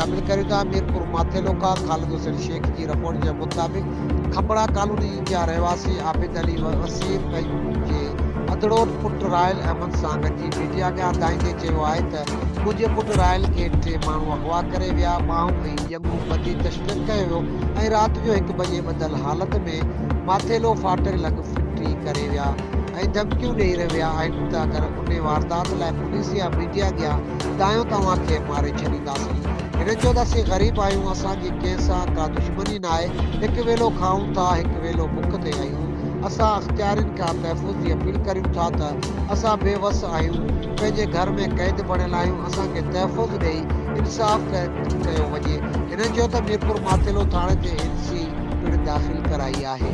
शामिल करियूं था। मीरपुर माथेलो का ख़ालिद हुसैन शेख जी रिपोर्ट के मुताबिक खपड़ा कॉलोनी जा रहवासी आबिद अली वसीर पंहिंजे अदड़ोट पुट रायल अहमद सां गॾिजी मीडिया के आंदाईंदे चयो आहे त मुंहिंजे पुट रायल खे 3 माण्हू अगवा करे विया, ॿाहूं ऐं ॼंगू ॿधी तशदद कयो वियो ऐं राति जो 1 बजे ॿधल हालत में माथेलो फाटक लॻ फिटी करे विया ऐं धमकियूं ॾेई रहिया आहिनि त अगरि उन वारदात लाइ पुलिस या मीडिया ॻिया दायूं तव्हांखे मारे छॾींदासीं। हिन चयो त असीं ग़रीब आहियूं, असांजी कंहिंसां का दुश्मनी न आहे, हिकु वेलो खाऊं था, हिकु वेलो बुख ते आहियूं। असां अख़्तियारनि खां तहफ़ुज़ जी अपील करियूं था त असां बेवस आहियूं, पंहिंजे घर में क़ैद बणियल आहियूं, असांखे तहफ़ुज़ ॾेई इंसाफ़ कयो वञे। हिन चयो त मीरपुर माथेलो थाणे ते NC पिणु दाख़िल कराई आहे।